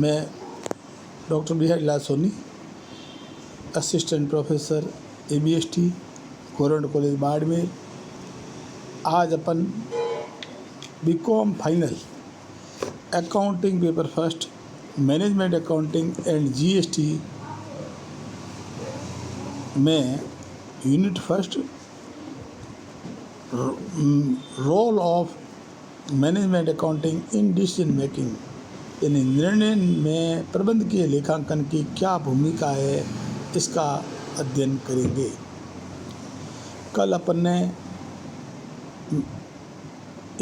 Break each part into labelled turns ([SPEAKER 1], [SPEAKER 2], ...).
[SPEAKER 1] मैं doctor Bihari Lal Soni, assistant professor ABST government college Barmer. आज अपन BCom final accounting paper first management accounting and GST में unit first role of management accounting in decision making यानी निर्णय में प्रबंधकीय लेखांकन की क्या भूमिका है, इसका अध्ययन करेंगे। कल अपन ने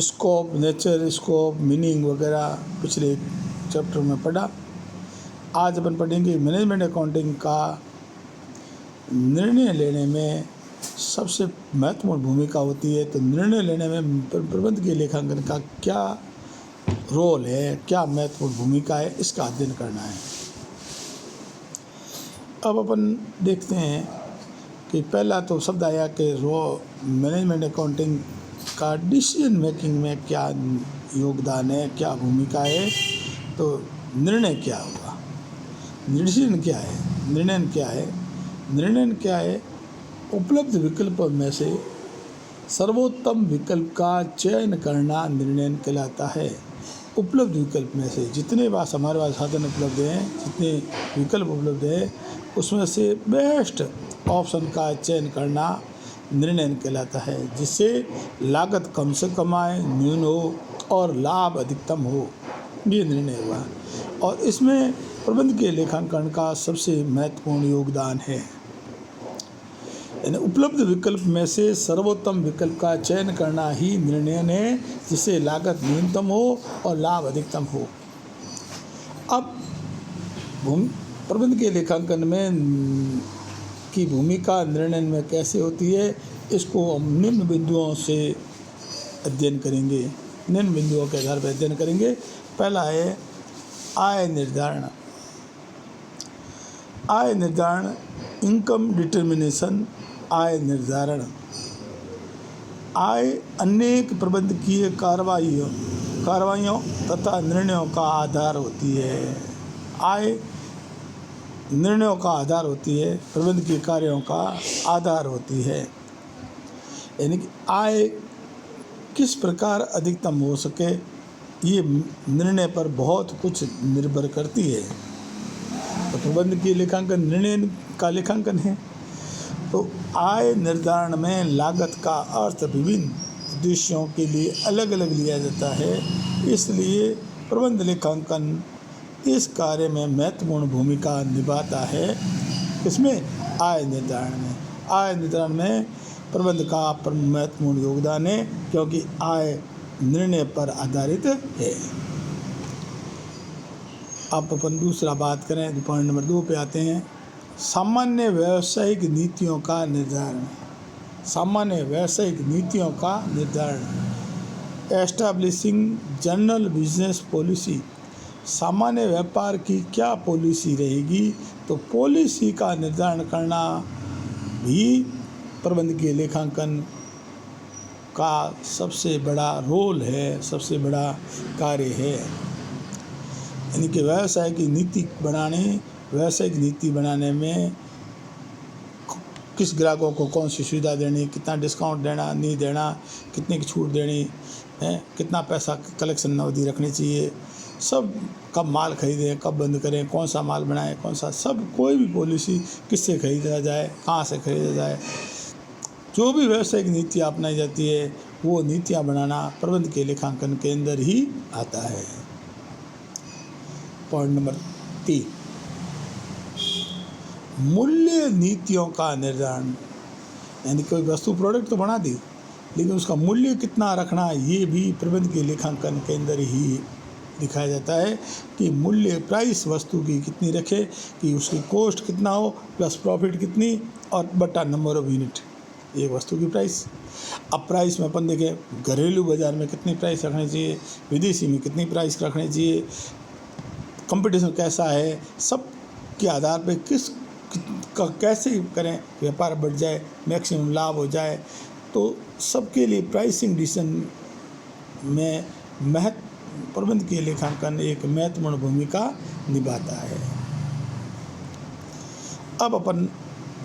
[SPEAKER 1] स्कोप, नेचर, स्कोप, मीनिंग वगैरह पिछले चैप्टर में पढ़ा। आज अपन पढ़ेंगे मैनेजमेंट अकाउंटिंग का निर्णय लेने में सबसे महत्वपूर्ण भूमिका होती है। तो निर्णय लेने में प्रबंधकीय लेखांकन का क्या रोल है, क्या महत्वपूर्ण भूमिका है, इसका अध्ययन करना है। अब अपन देखते हैं कि पहला तो शब्द आया कि मैनेजमेंट अकाउंटिंग का डिसीजन मेकिंग में क्या योगदान है, क्या भूमिका है। तो निर्णय क्या होगा, डिसीजन क्या है, निर्णय क्या है। निर्णय क्या है? उपलब्ध विकल्पों में से सर्वोत्तम विकल्प का चयन करना निर्णय कहलाता है। उपलब्ध विकल्प में से जितने पास हमारे पास साधन उपलब्ध हैं, जितने विकल्प उपलब्ध हैं, उसमें से बेस्ट ऑप्शन का चयन करना निर्णय कहलाता है, जिससे लागत कम से कम आए, न्यून हो और लाभ अधिकतम हो, ये निर्णय हुआ। और इसमें प्रबंधकीय लेखांकन का सबसे महत्वपूर्ण योगदान है। यानी उपलब्ध विकल्प में से सर्वोत्तम विकल्प का चयन करना ही निर्णय है, जिससे लागत न्यूनतम हो और लाभ अधिकतम हो। अब प्रबंधकीय लेखांकन में की भूमिका निर्णय में कैसे होती है, इसको हम निम्न बिंदुओं से अध्ययन करेंगे। निम्न बिंदुओं के आधार पर अध्ययन करेंगे। पहला है आय निर्धारण। आय निर्धारण, इनकम डिटर्मिनेशन। आय निर्धारण आय अनेक प्रबंधकीय कार्रवाइयों तथा निर्णयों का आधार होती है। आय निर्णयों का आधार होती है, प्रबंधकीय कार्यों का आधार होती है। यानी कि आय किस प्रकार अधिकतम हो सके, ये निर्णय पर बहुत कुछ निर्भर करती है। तो प्रबंधकीय लेखांकन निर्णय का लेखांकन है। तो आय निर्धारण में लागत का अर्थ विभिन्न उद्देश्यों के लिए अलग अलग लिया जाता है, इसलिए प्रबंध लेखांकन इस कार्य में महत्वपूर्ण भूमिका निभाता है। इसमें आय निर्धारण में प्रबंध का महत्वपूर्ण योगदान है, क्योंकि आय निर्णय पर आधारित है। अब अपन दूसरा बात करें, पॉइंट नंबर 2 पे आते हैं। सामान्य व्यावसायिक नीतियों का निर्धारण। सामान्य व्यावसायिक नीतियों का निर्धारण, एस्टैब्लिशिंग जनरल बिजनेस पॉलिसी। सामान्य व्यापार की क्या पॉलिसी रहेगी, तो पॉलिसी का निर्धारण करना भी प्रबंधकीय लेखांकन का सबसे बड़ा रोल है, सबसे बड़ा कार्य है। यानी कि व्यवसायिक नीति बनाने में किस ग्राहकों को कौन सी सुविधा देनी, कितना डिस्काउंट देना, नहीं देना, कितने की छूट देनी है, कितना पैसा कलेक्शन अवधि रखनी चाहिए, सब कब माल खरीदें, कब बंद करें, कौन सा माल बनाएं, कौन सा, सब कोई भी पॉलिसी किससे खरीदा जाए, कहाँ से खरीदा जाए, जो भी व्यावसायिक नीति अपनाई जाती है, वो नीतियाँ बनाना प्रबंध के लेखांकन के अंदर ही आता है। पॉइंट नंबर 3, मूल्य नीतियों का निर्धारण। यानी कोई वस्तु प्रोडक्ट तो बना दी, लेकिन उसका मूल्य कितना रखना, ये भी प्रबंध के लेखांकन के अंदर ही दिखाया जाता है कि मूल्य, प्राइस वस्तु की कितनी रखे, कि उसकी कॉस्ट कितना हो प्लस प्रॉफिट कितनी और बटा नंबर ऑफ यूनिट, एक वस्तु की प्राइस। अब प्राइस में अपन देखें, घरेलू बाज़ार में कितनी प्राइस रखनी चाहिए, विदेशी में कितनी प्राइस रखनी चाहिए, कंपटीशन कैसा है, सब के आधार पर कैसे करें व्यापार बढ़ जाए, मैक्सिमम लाभ हो जाए। तो सबके लिए प्राइसिंग डिसीजन में प्रबंध के लेखांकन एक महत्वपूर्ण भूमिका निभाता है। अब अपन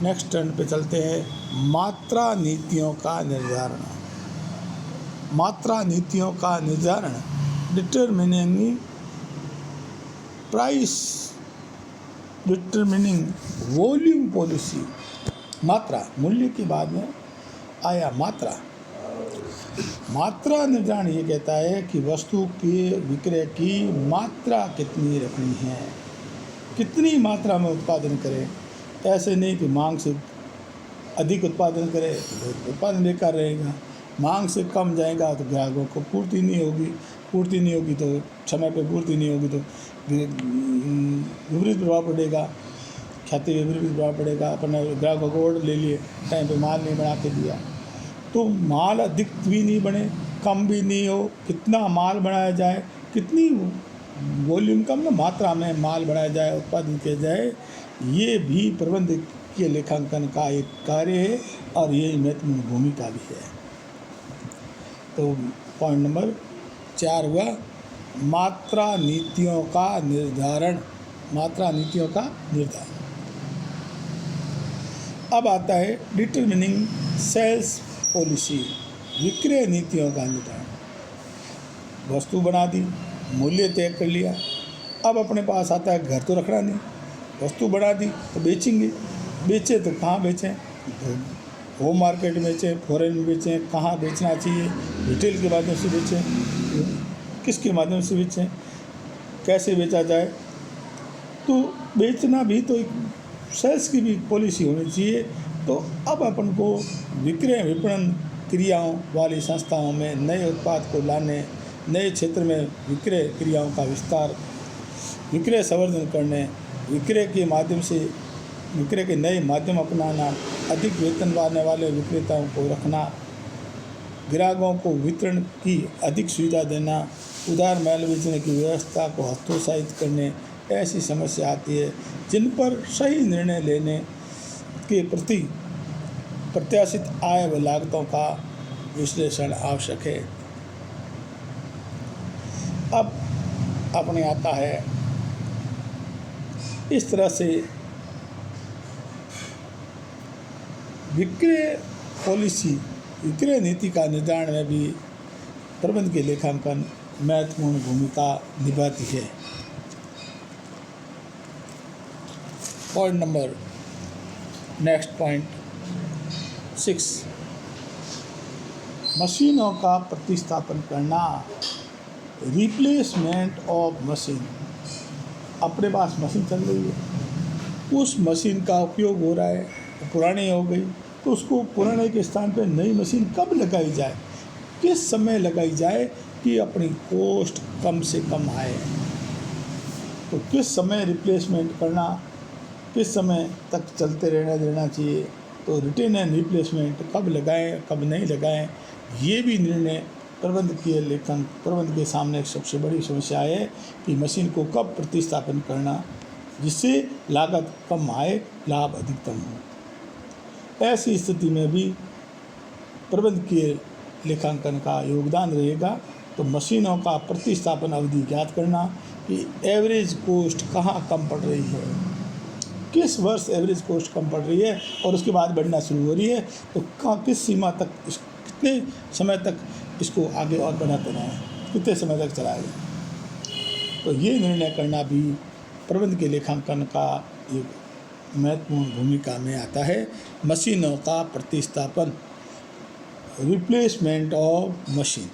[SPEAKER 1] नेक्स्ट टर्न पे चलते हैं। मात्रा नीतियों का निर्धारण। मात्रा नीतियों का निर्धारण determining price, determining volume policy. मात्रा, मूल्य के बाद में आया मात्रा। मात्रा निर्धारण ये कहता है कि वस्तु के विक्रय की मात्रा कितनी रखनी है, कितनी मात्रा में उत्पादन करें। ऐसे नहीं कि मांग से अधिक उत्पादन करे तो उत्पादन बेकार रहेगा, मांग से कम जाएगा तो ग्राहकों को पूर्ति नहीं होगी तो समय पे पूर्ति नहीं होगी तो विपरीत प्रभाव पड़ेगा, ख्याति विपरीत प्रभाव पड़ेगा। अपने ग्राहकों को ऑर्डर ले लिए, टाइम पे माल नहीं बना के दिया तो माल अधिक भी नहीं बने, कम भी नहीं हो। कितना माल बनाया जाए, कितनी वॉल्यूम कम ना मात्रा में माल बनाया जाए, उत्पादन किया जाए, ये भी प्रबंधकीय लेखांकन का एक कार्य है और ये महत्वपूर्ण भूमिका भी है। तो पॉइंट नंबर 4 हुआ मात्रा नीतियों का निर्धारण। मात्रा नीतियों का निर्धारण। अब आता है डिटरमिनिंग सेल्स पॉलिसी, विक्रय नीतियों का निर्धारण। वस्तु बना दी, मूल्य तय कर लिया, अब अपने पास आता है घर तो रखना नहीं, वस्तु बना दी तो बेचेंगे, बेचे तो कहाँ बेचें, होम मार्केट में बेचें, फॉरेन में बेचें, कहाँ बेचना चाहिए, रिटेल के माध्यम से बेचें, किसके माध्यम से बेचें, कैसे बेचा जाए। तो बेचना भी तो एक सेल्स की भी पॉलिसी होनी चाहिए। तो अब अपन को विक्रय विपणन क्रियाओं वाली संस्थाओं में नए उत्पाद को लाने, नए क्षेत्र में विक्रय क्रियाओं का विस्तार, विक्रय संवर्धन करने, विक्रय के माध्यम से विक्रय के नए माध्यम अपनाना, अधिक वेतन पाने वाले विक्रेताओं को रखना, ग्राहकों को वितरण की अधिक सुविधा देना, उधार माल बेचने की व्यवस्था को हतोत्साहित करने, ऐसी समस्या आती है जिन पर सही निर्णय लेने के प्रति प्रत्याशित आय व लागतों का विश्लेषण आवश्यक है। अब अपने आता है इस तरह से विक्रय पॉलिसी, विक्रय नीति का निर्धारण में भी प्रबंधकीय लेखांकन महत्वपूर्ण भूमिका निभाती है। पॉइंट नंबर नेक्स्ट पॉइंट 6, मशीनों का प्रतिस्थापन करना, रिप्लेसमेंट ऑफ मशीन। अपने पास मशीन चल रही है, उस मशीन का उपयोग हो रहा है, पुरानी हो गई तो उसको पुराने के स्थान पर नई मशीन कब लगाई जाए, किस समय लगाई जाए कि अपनी कॉस्ट कम से कम आए। तो किस समय रिप्लेसमेंट करना, किस समय तक चलते रहना देना चाहिए, तो रिटेन एंड रिप्लेसमेंट कब लगाएं कब नहीं लगाएं, ये भी निर्णय प्रबंध के सामने एक सबसे बड़ी समस्या है कि मशीन को कब प्रतिस्थापन करना जिससे लागत कम आए, लाभ अधिकतम हो। ऐसी स्थिति में भी प्रबंधकीय लेखांकन का योगदान रहेगा। तो मशीनों का प्रतिस्थापन अवधि ज्ञात करना कि एवरेज कॉस्ट कहाँ कम पड़ रही है, किस वर्ष एवरेज कॉस्ट कम पड़ रही है और उसके बाद बढ़ना शुरू हो रही है, तो किस सीमा तक, कितने समय तक इसको आगे और बढ़ाते रहें, कितने समय तक चलाएं। तो ये निर्णय करना भी प्रबंध के लेखांकन का एक महत्वपूर्ण भूमिका में आता है। मशीनों का प्रतिस्थापन, रिप्लेसमेंट ऑफ मशीन।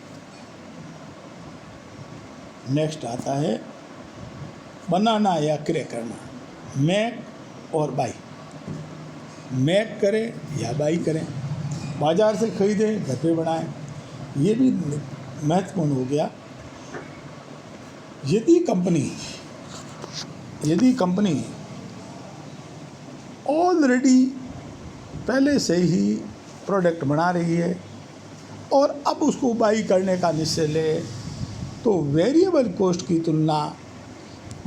[SPEAKER 1] नेक्स्ट आता है बनाना या क्रय करना, मेक और बाई। मेक करें या बाई करें, बाज़ार से खरीदें घर पे बनाएं, ये भी महत्वपूर्ण हो गया। यदि कंपनी ऑलरेडी पहले से ही प्रोडक्ट बना रही है और अब उसको बाई करने का निश्चय ले, तो वेरिएबल कॉस्ट की तुलना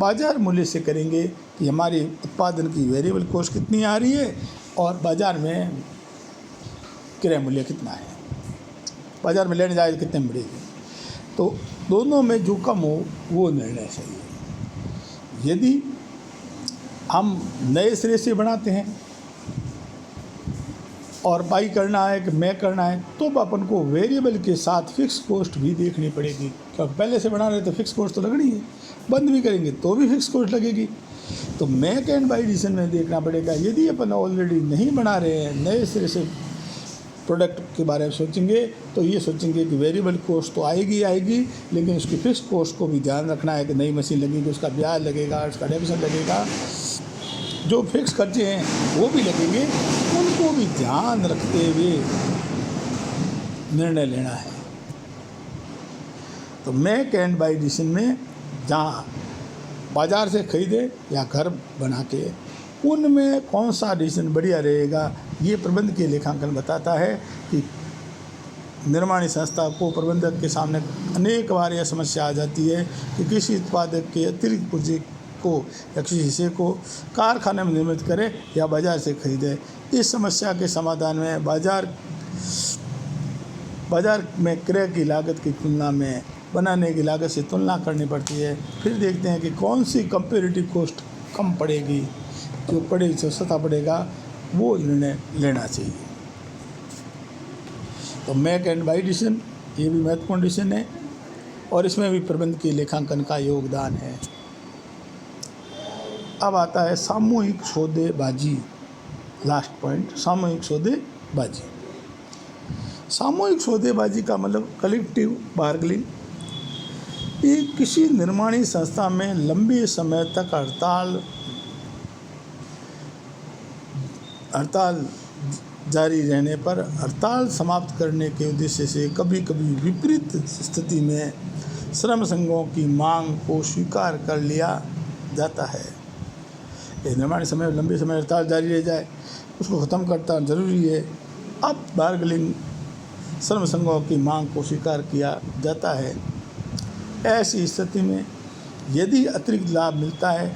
[SPEAKER 1] बाज़ार मूल्य से करेंगे कि हमारी उत्पादन की वेरिएबल कॉस्ट कितनी आ रही है और बाज़ार में क्रय मूल्य कितना है, बाज़ार में लेने जाए तो कितने में बढ़ेगी। तो दोनों में जो कम हो वो निर्णय सही है। यदि हम नए सिरे से बनाते हैं और बाई करना है कि मैं करना है, तो अपन को वेरिएबल के साथ फिक्स कॉस्ट भी देखनी पड़ेगी। क्योंकि पहले से बना रहे तो फिक्स कॉस्ट तो लगनी है, बंद भी करेंगे तो भी फिक्स कॉस्ट लगेगी। तो मेक एंड बाई डिसीजन में देखना पड़ेगा। यदि अपन ऑलरेडी नहीं बना रहे हैं, नए सिरे से प्रोडक्ट के बारे में सोचेंगे, तो ये सोचेंगे कि वेरिएबल कॉस्ट तो आएगी, लेकिन उसकी फिक्स कॉस्ट को भी ध्यान रखना है कि नई मशीन लगेगी, उसका ब्याज लगेगा, उसका डेबिशन लगेगा, जो फिक्स खर्चे हैं वो भी लगेंगे, उनको भी ध्यान रखते हुए निर्णय लेना है। तो मेक एंड बाई डिसीजन में जहाँ बाज़ार से खरीदे या घर बना के, उनमें कौन सा डिसीजन बढ़िया रहेगा, ये प्रबंध के लेखांकन बताता है कि निर्माणी संस्था को प्रबंधक के सामने अनेक बार यह समस्या आ जाती है कि किसी उत्पादक के अतिरिक्त पुर्जे को या किसी हिस्से को कारखाने में निर्मित करे या बाज़ार से खरीदे। इस समस्या के समाधान में बाज़ार में क्रय की लागत की तुलना में बनाने की लागत से तुलना करनी पड़ती है। फिर देखते हैं कि कौन सी कंपेरेटिव कॉस्ट कम पड़ेगी, जो पड़ेगी जो सस्ता पड़ेगा, वो निर्णय लेना चाहिए। तो मेक एंड बाई डिसीजन ये भी महत्वपूर्ण डिसीजन है और इसमें भी प्रबंध के लेखांकन का योगदान है। अब आता है सामूहिक सौदेबाजी, लास्ट पॉइंट, सामूहिक सौदेबाजी। सामूहिक सौदेबाजी का मतलब कलेक्टिव बार्गेनिंग। ये किसी निर्माणी संस्था में लंबे समय तक हड़ताल जारी रहने पर हड़ताल समाप्त करने के उद्देश्य से कभी कभी विपरीत स्थिति में श्रम संघों की मांग को स्वीकार कर लिया जाता है। ये निर्माण समय लंबे समय हड़ताल जारी रह जाए, उसको ख़त्म करना जरूरी है। अब बार्गेनिंग श्रम संघों की मांग को स्वीकार किया जाता है। ऐसी स्थिति में यदि अतिरिक्त लाभ मिलता है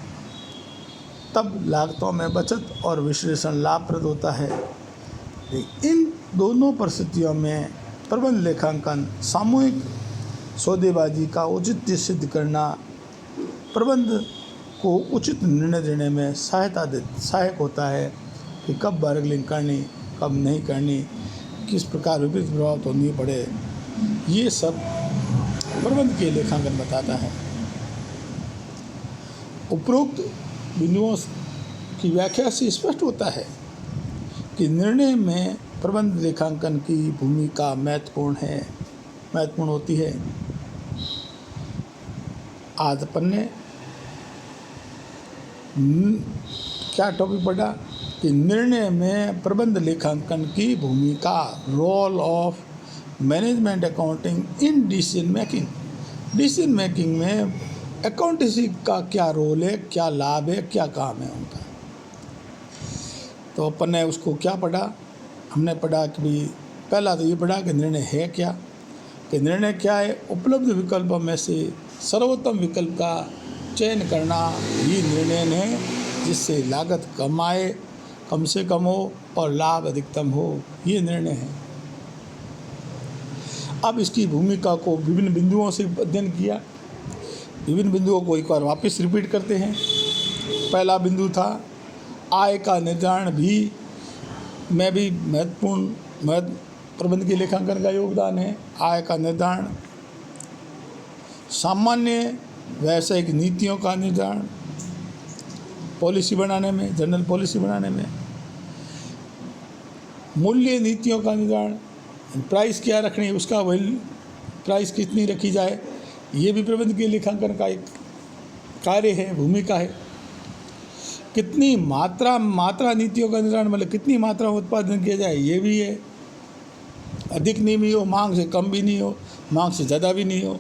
[SPEAKER 1] तब लागतों में बचत और विश्लेषण लाभप्रद होता है। इन दोनों परिस्थितियों में प्रबंध लेखांकन सामूहिक सौदेबाजी का औचित्य सिद्ध करना प्रबंध को उचित निर्णय देने में सहायक होता है कि कब बार्गेनिंग करनी, कब नहीं करनी, किस प्रकार विपरीत प्रभाव तो नहीं पड़े। ये सब प्रबंध के लेखांकन बताता है। उपरोक्त बिंदुओं की व्याख्या से स्पष्ट होता है कि निर्णय में प्रबंध लेखांकन की भूमिका महत्वपूर्ण होती है। आज अपन ने क्या टॉपिक पढ़ा कि निर्णय में प्रबंध लेखांकन की भूमिका, role of management accounting in decision making. Decision making में अकाउंटेंसी का क्या रोल है, क्या लाभ है, क्या काम है उनका। तो अपन ने उसको क्या पढ़ा, हमने पढ़ा कि भाई पहला तो ये पढ़ा कि निर्णय है क्या, कि निर्णय क्या है, उपलब्ध विकल्पों में से सर्वोत्तम विकल्प का चयन करना ही निर्णय है, जिससे लागत कम से कम हो और लाभ अधिकतम हो, ये निर्णय है। अब इसकी भूमिका को विभिन्न बिंदुओं से अध्ययन किया। विभिन्न बिंदुओं को एक बार वापस रिपीट करते हैं। पहला बिंदु था आय का निर्धारण भी महत्वपूर्ण प्रबंध के लेखांकन का योगदान है। आय का निर्धारण, सामान्य व्यावसायिक नीतियों का निर्धारण, पॉलिसी बनाने में, जनरल पॉलिसी बनाने में, मूल्य नीतियों का निर्धारण, प्राइस क्या रखनी है, उसका वैल्यू, प्राइस कितनी रखी जाए, ये भी प्रबंध के लेखांकन का एक कार्य है, भूमिका है। कितनी मात्रा नीतियों का निर्धारण, मतलब कितनी मात्रा में उत्पादन किया जाए, ये भी है। अधिक नहीं भी हो, मांग से कम भी नहीं हो, मांग से ज़्यादा भी नहीं हो।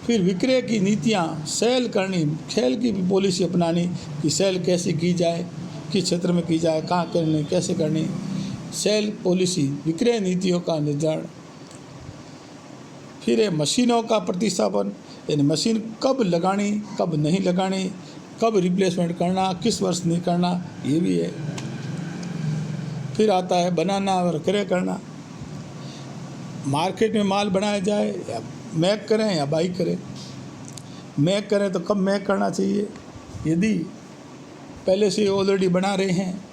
[SPEAKER 1] फिर विक्रय की नीतियाँ, सेल करनी, सेल की भी पॉलिसी अपनानी कि सेल कैसे की जाए, किस क्षेत्र में की जाए, कहाँ करनी, कैसे करनी, सेल पॉलिसी, विक्रय नीतियों का निर्धारण। फिर है मशीनों का प्रतिस्थापन, यानी मशीन कब लगानी, कब नहीं लगानी, कब रिप्लेसमेंट करना, किस वर्ष नहीं करना, ये भी है। फिर आता है बनाना और क्रय करना, मार्केट में माल बनाया जाए या मैक करें या बाई करें। मैक करें तो कब मैक करना चाहिए। यदि पहले से ऑलरेडी बना रहे हैं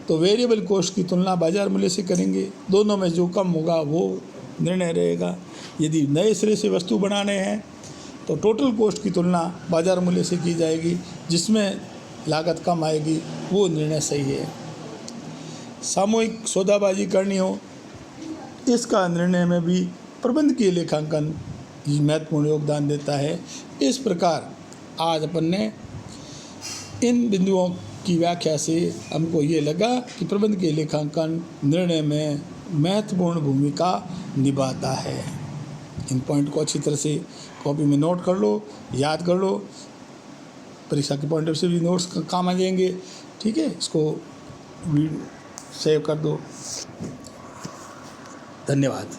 [SPEAKER 1] तो वेरिएबल कॉस्ट की तुलना बाजार मूल्य से करेंगे, दोनों में जो कम होगा वो निर्णय रहेगा। यदि नए सिरे से वस्तु बनाने हैं तो टोटल कॉस्ट की तुलना बाजार मूल्य से की जाएगी, जिसमें लागत कम आएगी, वो निर्णय सही है। सामूहिक सौदाबाजी करनी हो, इसका निर्णय में भी प्रबंधकीय लेखांकन महत्वपूर्ण योगदान देता है। इस प्रकार आज अपन ने इन बिंदुओं की व्याख्या से हमको ये लगा कि प्रबंधकीय लेखांकन निर्णय में महत्वपूर्ण भूमिका निभाता है। इन पॉइंट को अच्छी तरह से कॉपी में नोट कर लो, याद कर लो, परीक्षा के पॉइंट ऑफ से भी नोट्स काम आ जाएंगे। ठीक है, इसको सेव कर दो। धन्यवाद।